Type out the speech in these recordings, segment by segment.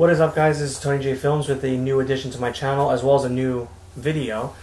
What is up, guys? This is Tony J Films with a new addition to my channel as well as a new video.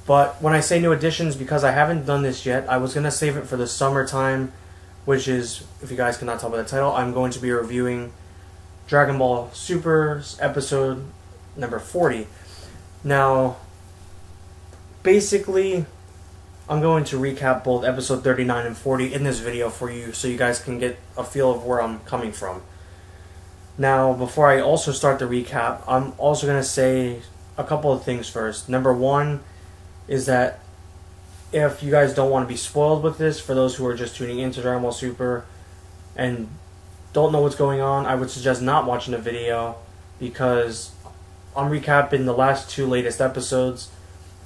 But when I say new additions, because I haven't done this yet, I was going to save it for the summertime, which is, if you guys cannot tell by the title, I'm going to be reviewing Dragon Ball Super's episode number 40. Now, basically, I'm going to recap both episode 39 and 40 in this video for you so you guys can get a feel of where I'm coming from. Now, before I also start the recap, I'm also going to say a couple of things first. Number one is that if you guys don't want to be spoiled with this, for those who are just tuning into Dragon Ball Super and don't know what's going on, I would suggest not watching the video because I'm recapping the last two latest episodes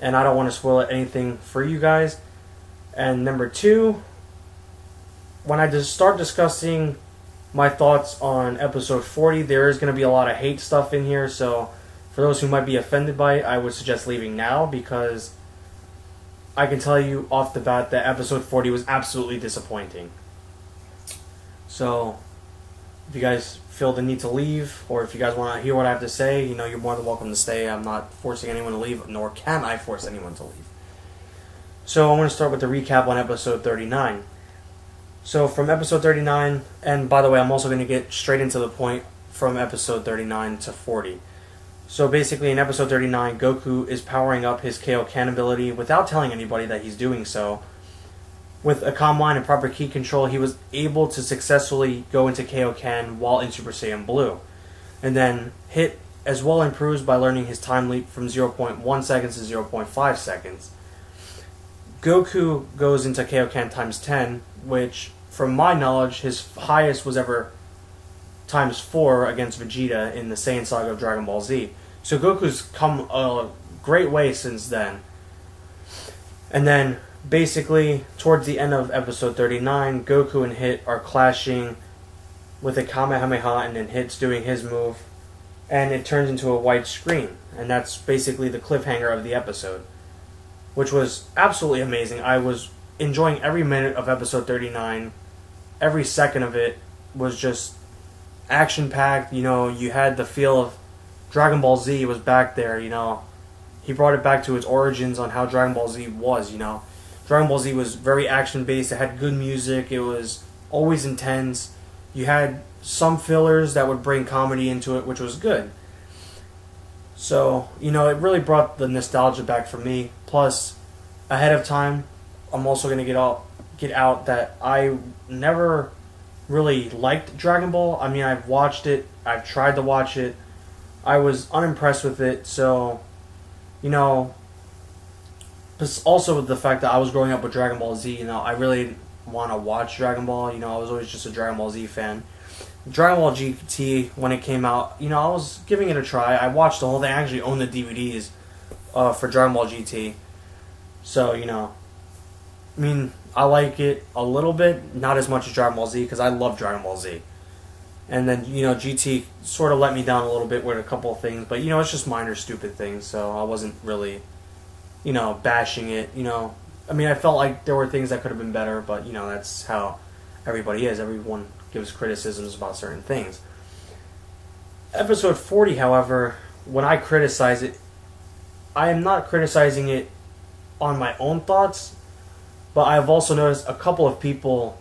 and I don't want to spoil anything for you guys. And number two, when I just start discussing my thoughts on episode 40, there is going to be a lot of hate stuff in here, so for those who might be offended by it, I would suggest leaving now, because I can tell you off the bat that episode 40 was absolutely disappointing. So if you guys feel the need to leave, or if you guys want to hear what I have to say, you know, you're more than welcome to stay. I'm not forcing anyone to leave, nor can I force anyone to leave. So I'm going to start with the recap on episode 39. So from episode 39, and by the way, I'm also going to get straight into the point from episode 39 to 40. So basically in episode 39, Goku is powering up his Kaioken ability without telling anybody that he's doing so. With a calm mind and proper ki control, he was able to successfully go into Kaioken while in Super Saiyan Blue. And then Hit as well improves by learning his time leap from 0.1 seconds to 0.5 seconds. Goku goes into Kaioken times 10, which, from my knowledge, his highest was ever times 4 against Vegeta in the Saiyan Saga of Dragon Ball Z. So Goku's come a great way since then. And then, basically, towards the end of episode 39, Goku and Hit are clashing with a Kamehameha, and then Hit's doing his move, and it turns into a white screen. And that's basically the cliffhanger of the episode, which was absolutely amazing. I was enjoying every minute of episode 39. Every second of it was just action-packed. You know, you had the feel of Dragon Ball Z was back there, you know. He brought it back to its origins on how Dragon Ball Z was, you know. Dragon Ball Z was very action-based. It had good music. It was always intense. You had some fillers that would bring comedy into it, which was good. So, you know, it really brought the nostalgia back for me. Plus, ahead of time, I'm also going to get out that I never really liked Dragon Ball. I mean, I've watched it. I've tried to watch it. I was unimpressed with it. So, you know, also with the fact that I was growing up with Dragon Ball Z, you know, I really didn't want to watch Dragon Ball. You know, I was always just a Dragon Ball Z fan. Dragon Ball GT, when it came out, you know, I was giving it a try. I watched the whole thing. I actually own the DVDs for Dragon Ball GT. So, you know, I mean, I like it a little bit, not as much as Dragon Ball Z, because I love Dragon Ball Z. And then, you know, GT sort of let me down a little bit with a couple of things, but, you know, it's just minor stupid things, so I wasn't really, you know, bashing it, you know. I mean, I felt like there were things that could have been better, but, you know, that's how everybody is. Everyone gives criticisms about certain things. Episode 40, however, when I criticize it, I am not criticizing it on my own thoughts, but I've also noticed a couple of people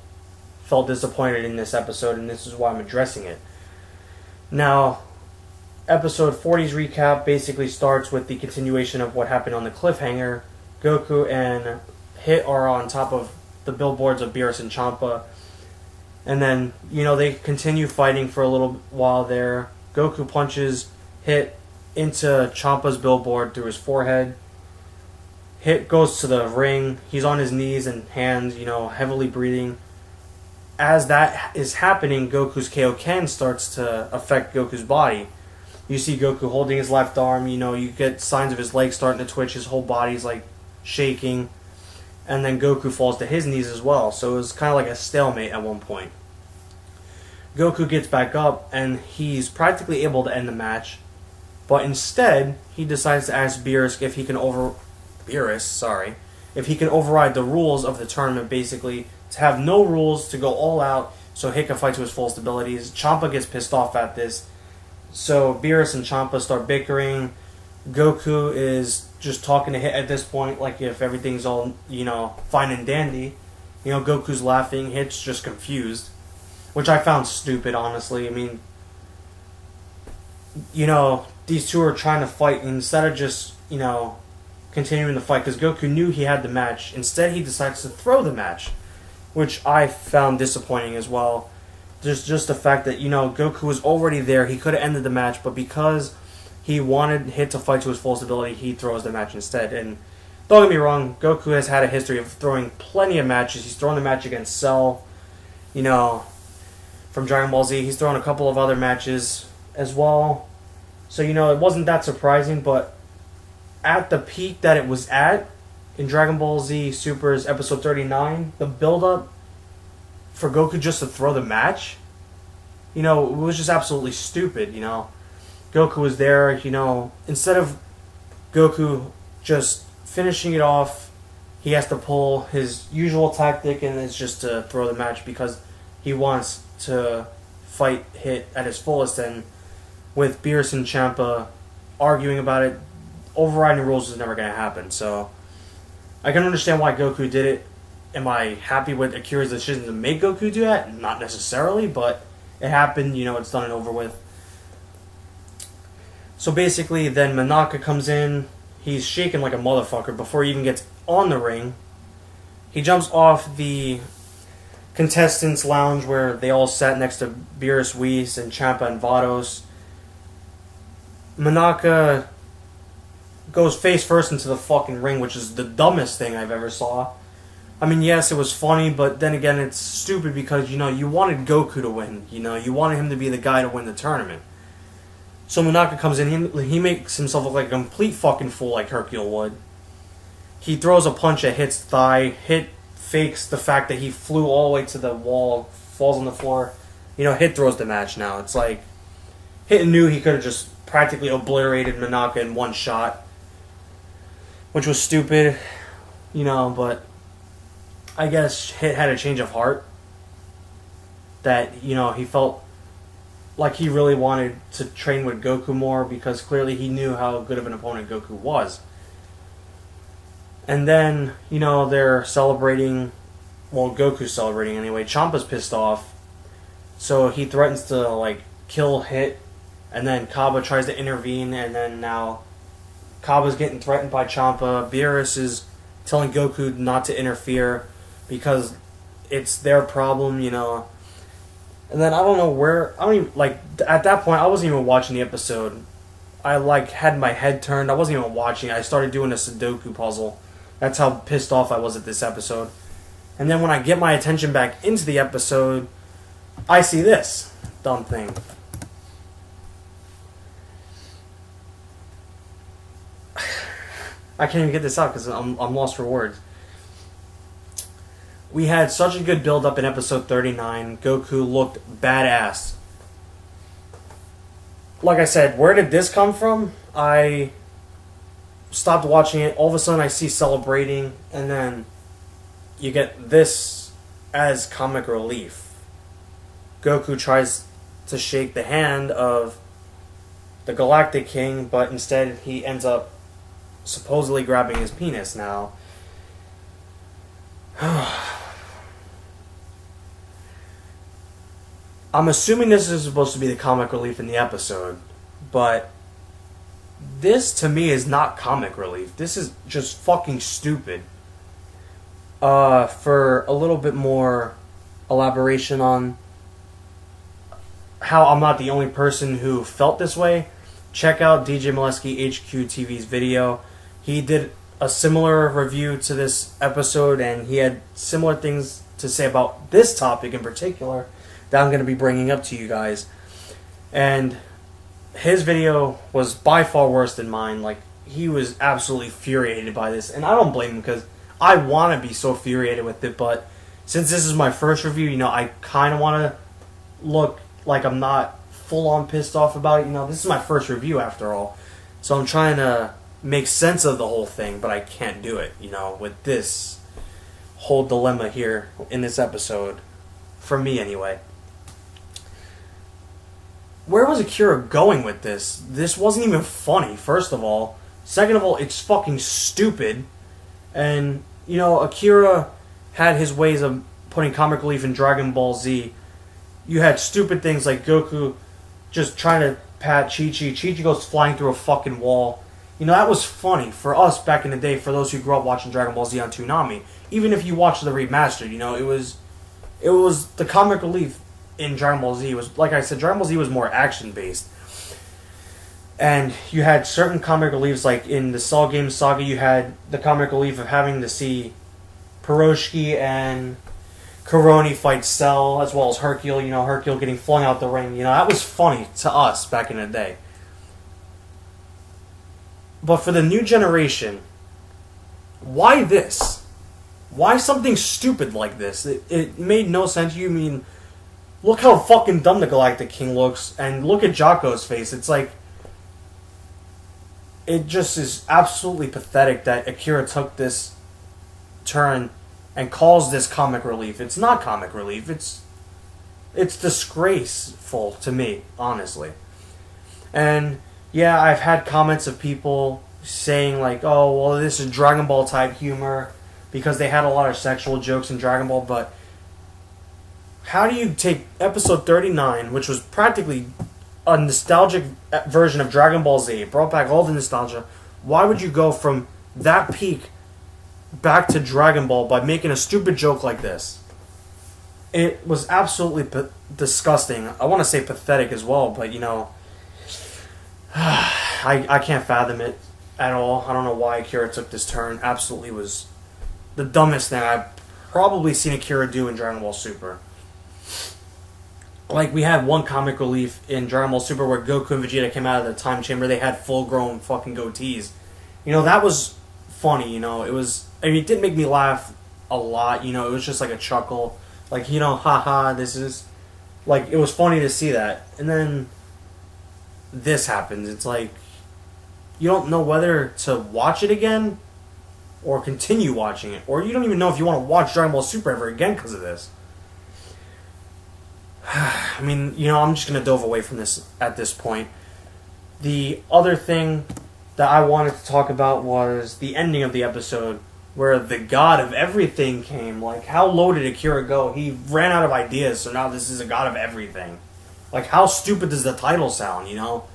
felt disappointed in this episode, and this is why I'm addressing it. Now, episode 40's recap basically starts with the continuation of what happened on the cliffhanger. Goku and Hit are on top of the billboards of Beerus and Champa, and then, you know, they continue fighting for a little while there. Goku punches Hit into Champa's billboard through his forehead. Hit goes to the ring. He's on his knees and hands, you know, heavily breathing. As that is happening, Goku's Kaioken starts to affect Goku's body. You see Goku holding his left arm, you know, you get signs of his legs starting to twitch, his whole body's like shaking. And then Goku falls to his knees as well, so it was kind of like a stalemate at one point. Goku gets back up, and he's practically able to end the match, but instead, he decides to ask Beerus if he can override the rules of the tournament, basically, to have no rules, to go all out, so Hit can fight to his fullest abilities. Champa gets pissed off at this, So Beerus and Champa start bickering. Goku is just talking to Hit at this point, like if everything's all, fine and dandy. Goku's laughing, Hit's just confused. Which I found stupid, honestly. I mean, these two are trying to fight, and instead of just, continuing the fight, because Goku knew he had the match, instead he decides to throw the match, which I found disappointing as well. There's just the fact that, Goku was already there, he could have ended the match, but because he wanted Hit to fight to his fullest ability, he throws the match instead. And don't get me wrong, Goku has had a history of throwing plenty of matches. He's thrown the match against Cell, from Dragon Ball Z. He's thrown a couple of other matches as well. So, it wasn't that surprising, but at the peak that it was at in Dragon Ball Z Super's episode 39, the build-up for Goku just to throw the match, it was just absolutely stupid, Goku was there, instead of Goku just finishing it off, he has to pull his usual tactic, and it's just to throw the match because he wants to fight Hit at his fullest. And with Beerus and Champa arguing about it, overriding rules is never going to happen. So I can understand why Goku did it. Am I happy with Akira's decision to make Goku do that? Not necessarily, but it happened. It's done and over with. So basically, then Manaka comes in. He's shaking like a motherfucker before he even gets on the ring. He jumps off the contestants' lounge where they all sat next to Beerus, Whis, and Champa and Vados. Manaka goes face first into the fucking ring, which is the dumbest thing I've ever saw. I mean, yes, it was funny, but then again, it's stupid because, you wanted Goku to win. You wanted him to be the guy to win the tournament. So Manaka comes in, he makes himself look like a complete fucking fool like Hercule would. He throws a punch at Hit's thigh. Hit fakes the fact that he flew all the way to the wall, falls on the floor. Hit throws the match now. It's like, Hit knew he could have just practically obliterated Manaka in one shot, which was stupid, but I guess Hit had a change of heart that, he felt like he really wanted to train with Goku more because clearly he knew how good of an opponent Goku was. And then, they're celebrating, well, Goku's celebrating anyway. Champa's pissed off, so he threatens to, kill Hit, and then Kaba tries to intervene, and then now Kaba's getting threatened by Champa. Beerus is telling Goku not to interfere because it's their problem, And then I don't know where, at that point, I wasn't even watching the episode. I, had my head turned. I wasn't even watching. I started doing a Sudoku puzzle. That's how pissed off I was at this episode. And then when I get my attention back into the episode, I see this dumb thing. I can't even get this out because I'm lost for words. We had such a good build-up in episode 39. Goku looked badass. Like I said, where did this come from? I stopped watching it. All of a sudden I see celebrating, and then you get this as comic relief. Goku tries to shake the hand of the Galactic King, but instead he ends up supposedly grabbing his penis now. I'm assuming this is supposed to be the comic relief in the episode, but this to me is not comic relief. This is just fucking stupid. For a little bit more elaboration on how I'm not the only person who felt this way, check out DJ Molesky HQ TV's video. He did a similar review to this episode, and he had similar things to say about this topic in particular that I'm going to be bringing up to you guys. And his video was by far worse than mine. He was absolutely infuriated by this, and I don't blame him because I want to be so infuriated with it, but since this is my first review, I kind of want to look like I'm not full-on pissed off about it. This is my first review after all, so I'm trying to make sense of the whole thing, but I can't do it, with this whole dilemma here in this episode, for me anyway. where was Akira going with this? This wasn't even funny, first of all. Second of all, it's fucking stupid. And, you know, Akira had his ways of putting comic relief in Dragon Ball Z. You had stupid things like Goku just trying to pat Chi-Chi. Chi-Chi goes flying through a fucking wall. You know, that was funny for us back in the day, for those who grew up watching Dragon Ball Z on Toonami. Even if you watched the remastered, you know, it was the comic relief in Dragon Ball Z was, like I said, Dragon Ball Z was more action-based. And you had certain comic reliefs, like in the Cell Game Saga, you had the comic relief of having to see Piroshki and Karoni fight Cell, as well as Hercule, you know, Hercule getting flung out the ring. You know, that was funny to us back in the day. But for the new generation, why this? Why something stupid like this? It made no sense. You mean, look how fucking dumb the Galactic King looks, and look at Jocko's face. It's like, it just is absolutely pathetic that Akira took this turn and calls this comic relief. It's not comic relief. It's disgraceful to me, honestly. And yeah, I've had comments of people saying like, oh, well, this is Dragon Ball type humor because they had a lot of sexual jokes in Dragon Ball, but how do you take episode 39, which was practically a nostalgic version of Dragon Ball Z, it brought back all the nostalgia, why would you go from that peak back to Dragon Ball by making a stupid joke like this? It was absolutely disgusting. I want to say pathetic as well, but you know, I can't fathom it at all. I don't know why Akira took this turn. Absolutely was the dumbest thing I've probably seen Akira do in Dragon Ball Super. Like, we had one comic relief in Dragon Ball Super where Goku and Vegeta came out of the time chamber. They had full-grown fucking goatees. You know, that was funny, you know. It was, I mean, it did make me laugh a lot, you know. It was just like a chuckle. Like, you know, haha, this is... Like, it was funny to see that. And then this happens. It's like, you don't know whether to watch it again or continue watching it. Or you don't even know if you want to watch Dragon Ball Super ever again because of this. I mean, you know, I'm just going to dove away from this at this point. The other thing that I wanted to talk about was the ending of the episode where the god of everything came. Like, how low did Akira go? He ran out of ideas, so now this is a god of everything. Like, how stupid does the title sound, you know?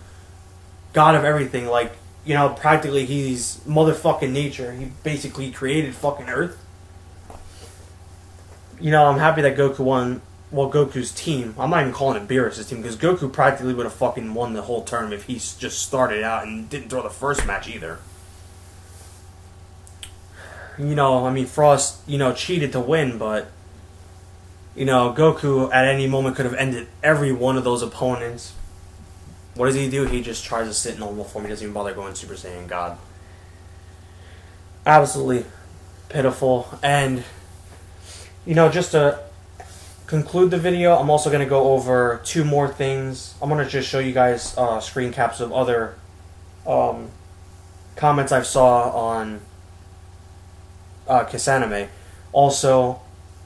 God of everything, like, you know, practically he's motherfucking nature. He basically created fucking Earth. You know, I'm happy that Goku won. Well, Goku's team. I'm not even calling it Beerus' team, because Goku practically would have fucking won the whole tournament if he just started out and didn't throw the first match either. You know, I mean, Frost, you know, cheated to win, but, you know, Goku at any moment could have ended every one of those opponents. What does he do? He just tries to sit in normal form. He doesn't even bother going Super Saiyan God. Absolutely pitiful. And, you know, just to conclude the video, I'm also going to go over two more things. I'm going to just show you guys screen caps of other comments I saw on Kiss Anime. Also,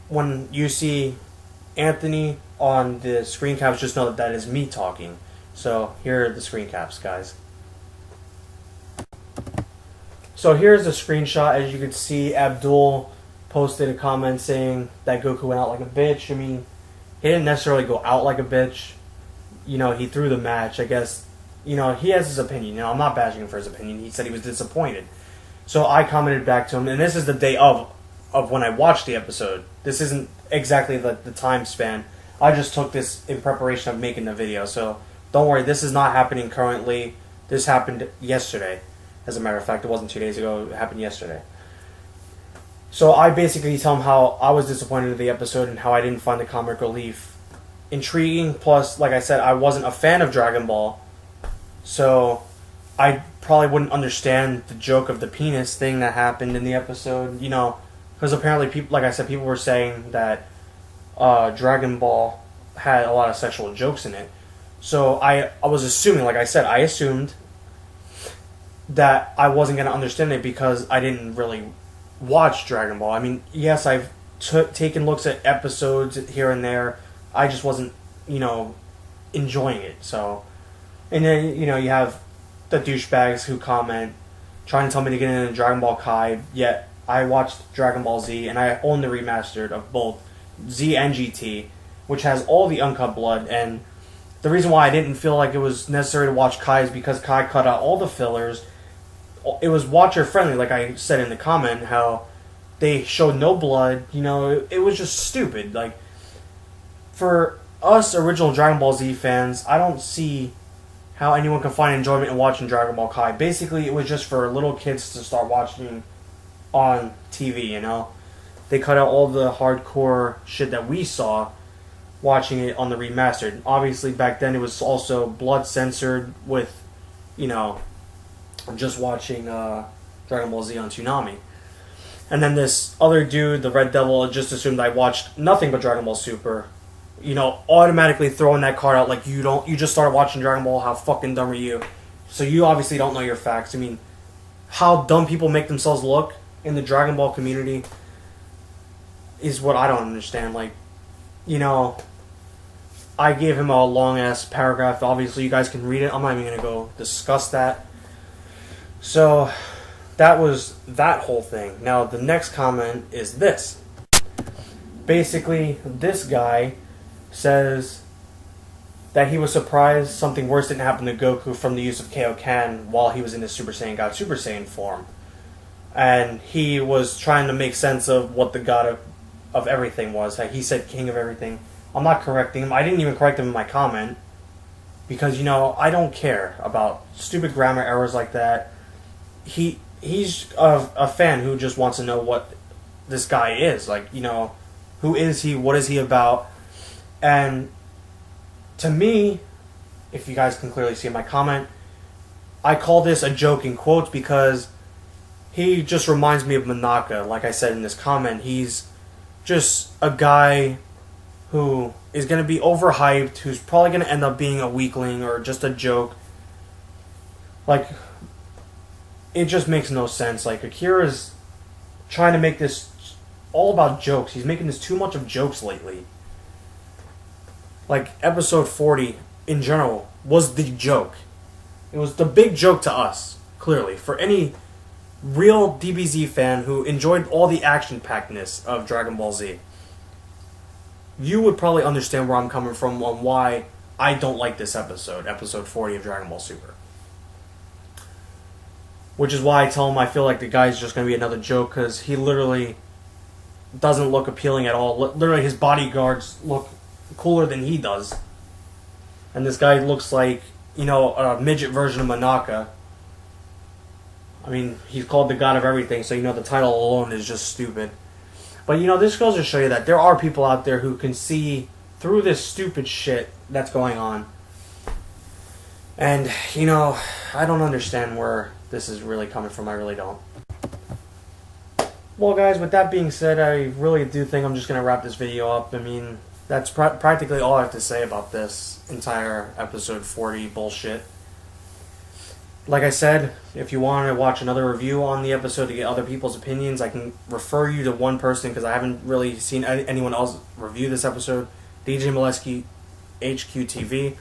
when you see Anthony on the screen caps, just know that that is me talking. So here are the screen caps, guys. So here's a screenshot. As you can see, Abdul posted a comment saying that Goku went out like a bitch. I mean, he didn't necessarily go out like a bitch. You know, he threw the match. I guess, you know, he has his opinion. You know, I'm not bashing him for his opinion. He said he was disappointed. So I commented back to him, and this is the day of when I watched the episode. This isn't exactly the time span. I just took this in preparation of making the video. So don't worry, this is not happening currently. This happened yesterday. As a matter of fact, it wasn't 2 days ago. It happened yesterday. So I basically tell him how I was disappointed in the episode and how I didn't find the comic relief intriguing. Plus, like I said, I wasn't a fan of Dragon Ball. So I probably wouldn't understand the joke of the penis thing that happened in the episode. You know, because apparently, people, like I said, people were saying that Dragon Ball had a lot of sexual jokes in it. So I was assuming, like I said, I assumed that I wasn't going to understand it because I didn't really watch Dragon Ball. I mean, yes, I've taken looks at episodes here and there. I just wasn't, you know, enjoying it. So, and then you have the douchebags who comment trying to tell me to get into Dragon Ball Kai. Yet I watched Dragon Ball Z and I own the remastered of both Z and GT, which has all the uncut blood. And the reason why I didn't feel like it was necessary to watch Kai is because Kai cut out all the fillers. It was watcher friendly, like I said in the comment, how they showed no blood. It was just stupid. Like, for us original Dragon Ball Z fans, I don't see how anyone can find enjoyment in watching Dragon Ball Kai. Basically, it was just for little kids to start watching on TV, They cut out all the hardcore shit that we saw watching it on the remastered. Obviously, back then it was also blood censored with, just watching Dragon Ball Z on Toonami. And then this other dude, the Red Devil, just assumed I watched nothing but Dragon Ball Super. Automatically throwing that card out like you just started watching Dragon Ball, how fucking dumb are you? So you obviously don't know your facts. I mean, how dumb people make themselves look in the Dragon Ball community is what I don't understand. Like, I gave him a long-ass paragraph. Obviously, you guys can read it. I'm not even going to go discuss that. So, that was that whole thing. Now, the next comment is this. Basically, this guy says that he was surprised something worse didn't happen to Goku from the use of Kaioken while he was in his Super Saiyan God Super Saiyan form. And he was trying to make sense of what the God of everything was. He said king of everything. I'm not correcting him. I didn't even correct him in my comment because, I don't care about stupid grammar errors like that. He's a fan who just wants to know what this guy is. Like, who is he? What is he about? And to me, if you guys can clearly see in my comment, I call this a joke in quotes because he just reminds me of Manaka. Like I said in this comment, he's just a guy who is going to be overhyped, who's probably going to end up being a weakling or just a joke. Like, it just makes no sense. Like, Akira's trying to make this all about jokes. He's making this too much of jokes lately. Like, episode 40, in general, was the joke. It was the big joke to us, clearly. For any real DBZ fan who enjoyed all the action-packedness of Dragon Ball Z, you would probably understand where I'm coming from on why I don't like this episode 40 of Dragon Ball Super. Which is why I tell him I feel like the guy's just going to be another joke, because he literally doesn't look appealing at all. Literally, his bodyguards look cooler than he does. And this guy looks like, a midget version of Manaka. I mean, he's called the God of Everything, so the title alone is just stupid. But, this goes to show you that there are people out there who can see through this stupid shit that's going on. And, I don't understand where this is really coming from. I really don't. Well, guys, with that being said, I really do think I'm just going to wrap this video up. I mean, that's practically all I have to say about this entire episode 40 bullshit. Like I said, if you want to watch another review on the episode to get other people's opinions, I can refer you to one person because I haven't really seen anyone else review this episode. DJ Molesky, HQTV.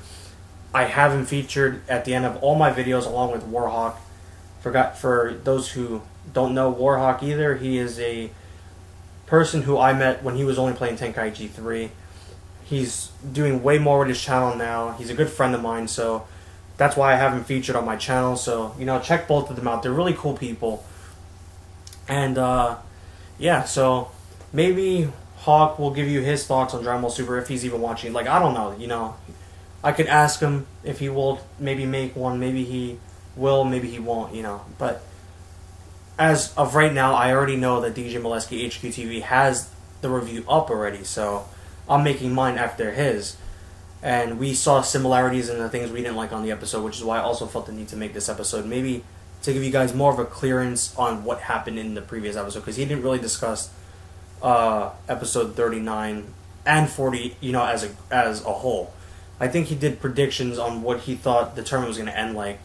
I have him featured at the end of all my videos along with Warhawk. For those who don't know Warhawk either, he is a person who I met when he was only playing Tenkaichi 3. He's doing way more with his channel now. He's a good friend of mine, so that's why I have him featured on my channel. So, check both of them out. They're really cool people. And, yeah, so maybe Hawk will give you his thoughts on Dragon Ball Super if he's even watching. Like, I don't know, I could ask him if he will maybe make one. Maybe he will, maybe he won't, But as of right now, I already know that DJ Molesky HQTV has the review up already, so I'm making mine after his. And we saw similarities in the things we didn't like on the episode, which is why I also felt the need to make this episode. Maybe to give you guys more of a clearance on what happened in the previous episode, because he didn't really discuss episode 39 and 40, as a whole. I think he did predictions on what he thought the tournament was going to end like.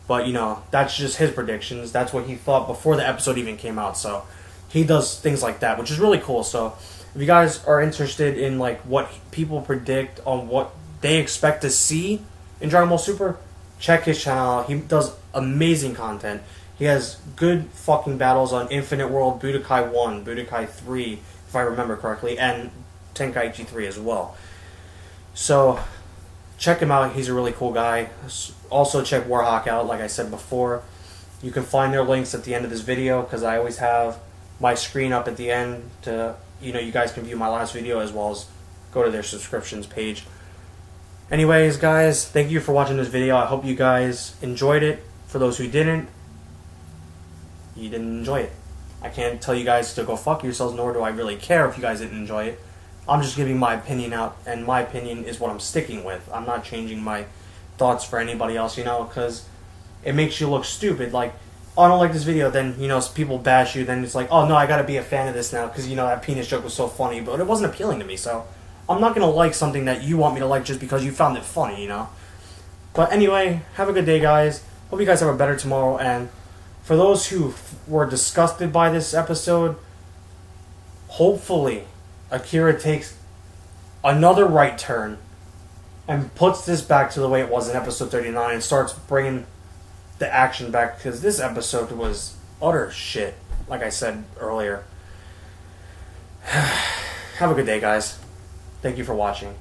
But, that's just his predictions. That's what he thought before the episode even came out. So, he does things like that, which is really cool. So, if you guys are interested in, what people predict on what they expect to see in Dragon Ball Super, check his channel out. He does amazing content. He has good fucking battles on Infinite World, Budokai 1, Budokai 3, if I remember correctly, and Tenkaichi 3 as well. So, check him out. He's a really cool guy. Also, check Warhawk out, like I said before. You can find their links at the end of this video, because I always have my screen up at the end to, you guys can view my last video as well as go to their subscriptions page. Anyways, guys, thank you for watching this video. I hope you guys enjoyed it. For those who didn't, you didn't enjoy it. I can't tell you guys to go fuck yourselves, nor do I really care if you guys didn't enjoy it. I'm just giving my opinion out, and my opinion is what I'm sticking with. I'm not changing my thoughts for anybody else, because it makes you look stupid. Like, oh, I don't like this video, then, people bash you, then it's like, oh, no, I gotta be a fan of this now, because, that penis joke was so funny, but it wasn't appealing to me, so I'm not gonna like something that you want me to like just because you found it funny, But anyway, have a good day, guys. Hope you guys have a better tomorrow, and for those who were disgusted by this episode, hopefully Akira takes another right turn and puts this back to the way it was in episode 39 and starts bringing the action back, because this episode was utter shit, like I said earlier. Have a good day, guys. Thank you for watching.